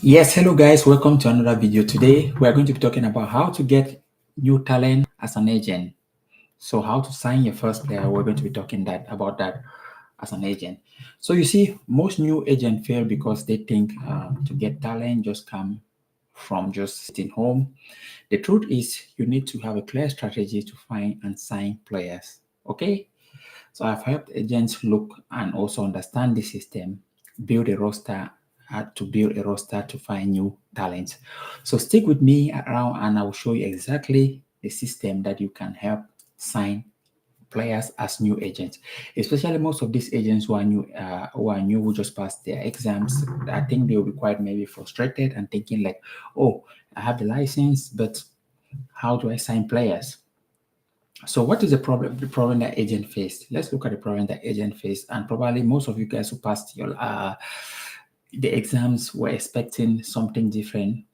Yes, hello guys, welcome to another video. Today we are going to be talking about how to get new talent as an agent. So how to sign your first player, we're going to be talking about that as an agent. So you see, most new agents fail because they think to get talent just come from just sitting home. The truth is you need to have a clear strategy to find and sign players. Okay, so I've helped agents look and also understand the system, build a roster, to find new talents. So stick with me around and I will show you exactly the system that you can help sign players as new agents. Especially most of these agents who just passed their exams. I think they will be quite maybe frustrated and thinking like, oh, I have the license, but how do I sign players? So what is the problem? The problem that agent faced. Let's look at the problem that agent faced, and probably most of you guys who passed your the exams were expecting something different.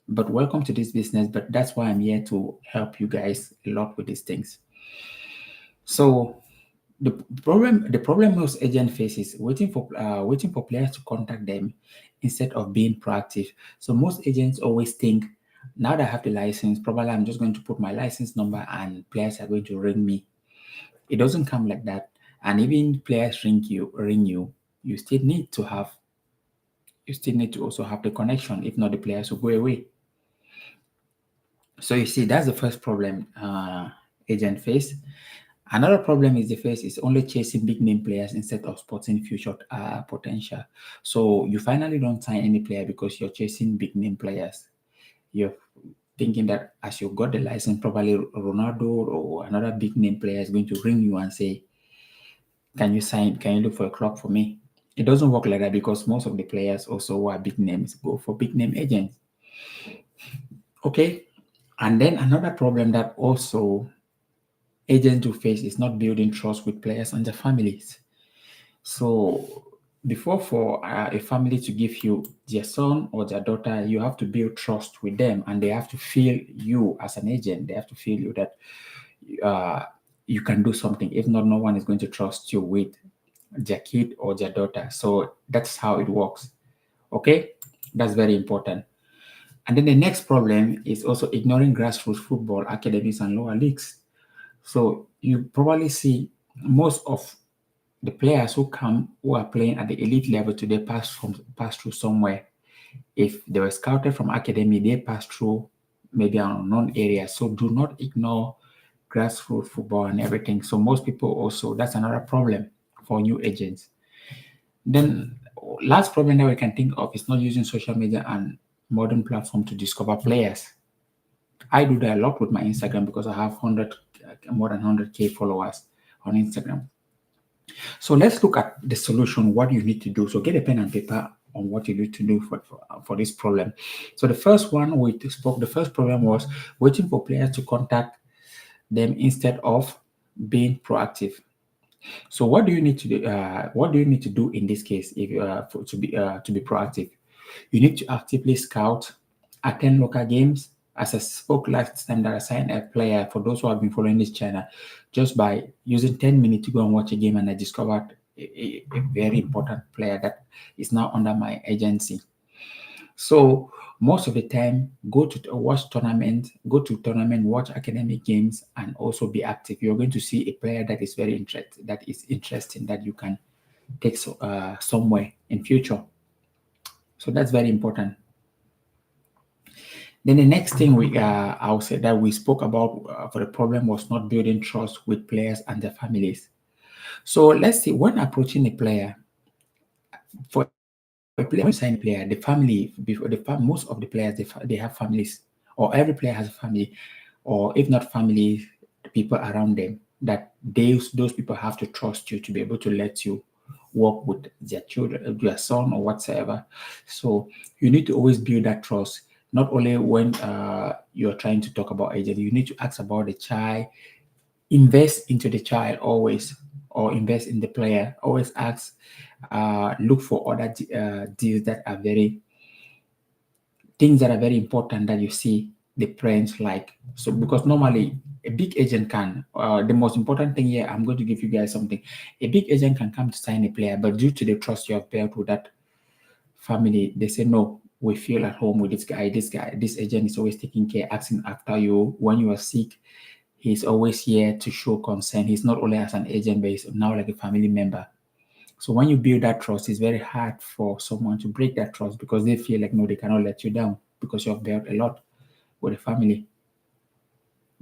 But welcome to this business. But that's why I'm here to help you guys a lot with these things. So the problem most agent faces waiting for players to contact them instead of being proactive. So most agents always think, now that I have the license, probably I'm just going to put my license number and players are going to ring me. It doesn't come like that. And even players you still need to have you still need to also have the connection. If not, the players will go away. So you see, that's the first problem agent face. Another problem is the face is only chasing big name players instead of spotting future potential. So you finally don't sign any player because you're chasing big name players. You're thinking that as you got the license, probably Ronaldo or another big name player is going to ring you and say, can you sign? Can you look for a club for me? It doesn't work like that because most of the players also who are big names go for big name agents. Okay. And then another problem that also agents will face is not building trust with players and their families. So before for a family to give you their son or their daughter, you have to build trust with them, and they have to feel you as an agent. They have to feel you that uh, you can do something. If not, no one is going to trust you with their kid or their daughter. So that's how it works. Okay, that's very important. And then the next problem is also ignoring grassroots football academies and lower leagues. So you probably see most of the players who are playing at the elite level today pass through somewhere. If they were scouted from academy, they pass through maybe an unknown area. So do not ignore grassroots football and everything. So most people also, that's another problem for new agents. Then last problem that we can think of is not using social media and modern platform to discover players. I do that a lot with my Instagram because I have more than 100K followers on Instagram. So let's look at the solution, what you need to do. So get a pen and paper on what you need to do for this problem. So the first one the first problem was waiting for players to contact them instead of being proactive. So what do you need to do? What do you need to do in this case if to be proactive? You need to actively scout, attend local games. As I spoke last time that I signed a player for those who have been following this channel, just by using 10 minutes to go and watch a game, and I discovered a very important player that is now under my agency. So most of the time, go to tournament, watch academic games, and also be active. You're going to see a player that is interesting that you can take somewhere in future. So that's very important. Then the next thing I would say that we spoke about for the problem was not building trust with players and their families. So let's see, when approaching a player, for a player, when you sign a player, the family, most of the players, they have families, or every player has a family, or if not family, the people around them, that those people have to trust you to be able to let you work with their children, their son or whatsoever. So you need to always build that trust. Not only when you're trying to talk about agent, you need to ask about the child, invest into the child always, or invest in the player. Always ask, look for other deals that are things that are very important that you see the parents like. So because normally a big agent can, the most important thing here, I'm going to give you guys something. A big agent can come to sign a player, but due to the trust you have built with that family, they say no, we feel at home with this guy. This agent is always taking care, asking after you. When you are sick, he's always here to show concern. He's not only as an agent, but he's now like a family member. So when you build that trust, it's very hard for someone to break that trust because they feel like, no, they cannot let you down because you have built a lot with the family.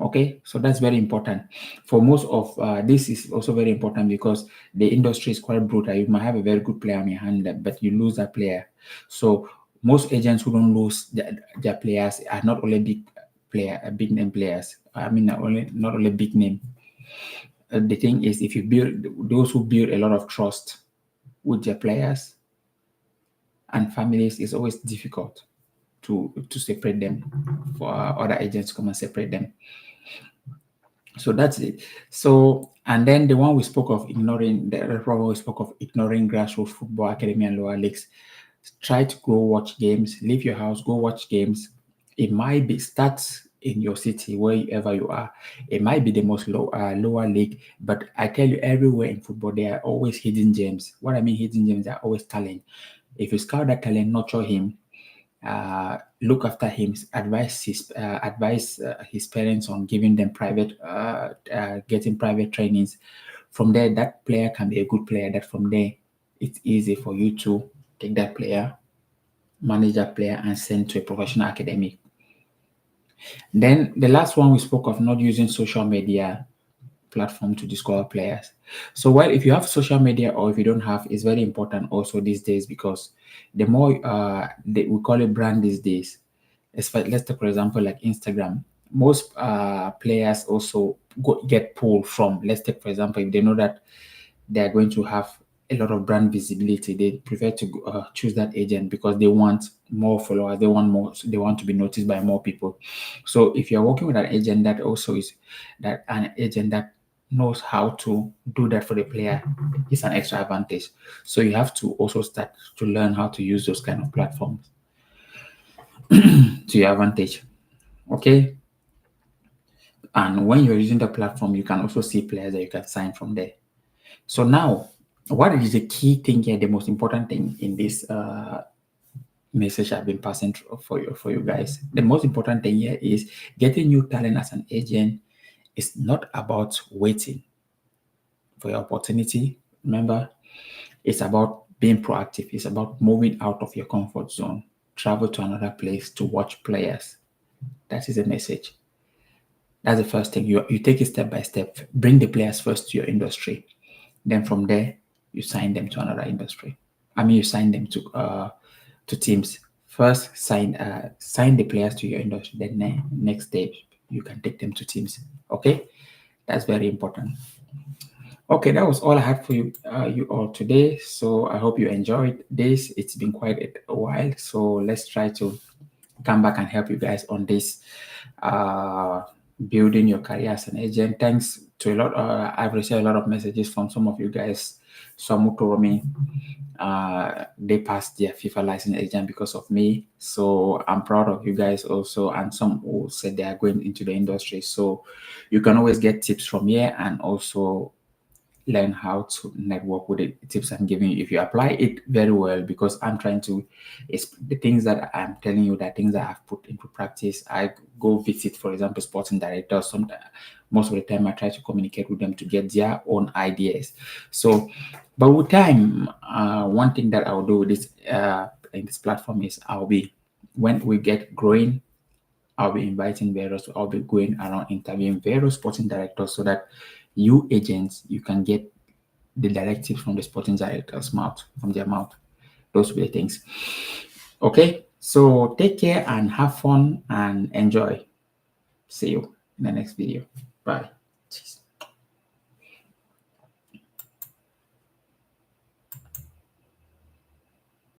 Okay, so that's very important. For most of this is also very important because the industry is quite brutal. You might have a very good player on your hand, but you lose that player. So most agents who don't lose their players are not only big name players. I mean, not only big name. The thing is, if you build those who build a lot of trust with their players and families, it's always difficult to separate them for other agents to come and separate them. So that's it. So, and then the one we spoke of ignoring, the problem we spoke of ignoring grassroots football academy and lower leagues. Try to go watch games, leave your house, go watch games. It might be starts in your city, wherever you are. It might be the most lower league, but I tell you, everywhere in football, there are always hidden gems. What I mean, hidden gems are always talent. If you scout that talent, nurture him, look after him, advise his parents on giving them getting private trainings. From there, that player can be a good player. That from there, it's easy for you to take that player, manage that player, and send to a professional academy. Then the last one we spoke of, not using social media platform to discover players. So, well, if you have social media or if you don't have, it's very important also these days because the more we call it brand these days. Let's take for example like Instagram. Most players also get pulled from. Let's take for example if they know that they are going to have a lot of brand visibility, they prefer to choose that agent because they want more followers, they want more, they want to be noticed by more people. So if you're working with an agent that also is that an agent that knows how to do that for the player, it's an extra advantage. So you have to also start to learn how to use those kind of platforms to your advantage. Okay. And when you're using the platform, you can also see players that you can sign from there. So now, what is the key thing here, the most important thing in this message I've been passing for you guys? The most important thing here is getting new talent as an agent is not about waiting for your opportunity. Remember, it's about being proactive. It's about moving out of your comfort zone, travel to another place to watch players. That is the message. That's the first thing. You take it step by step. Bring the players first to your industry. Then from there, you sign them to another industry. I mean, you sign them to teams. First, sign the players to your industry. Then next step, you can take them to teams. Okay, that's very important. Okay, that was all I had for you all today. So I hope you enjoyed this. It's been quite a while, so let's try to come back and help you guys on this building your career as an agent. Thanks to a lot. I've received a lot of messages from some of you guys. Some who told me they passed their FIFA license agent because of me. So I'm proud of you guys also. And some who said they are going into the industry. So you can always get tips from here and also learn how to network with the tips I'm giving you if you apply it very well, because I'm trying to, it's the things that I'm telling you, that things that I've put into practice. I go visit, for example, sporting directors. Most of the time I try to communicate with them to get their own ideas. So but with time, one thing that I'll do with this in this platform is when we get growing, I'll be going around interviewing various sporting directors so that you agents, you can get the directives from the sporting director's mouth, from their mouth. Those were the things. Okay, so take care and have fun and enjoy. See you in the next video. Bye. Cheers.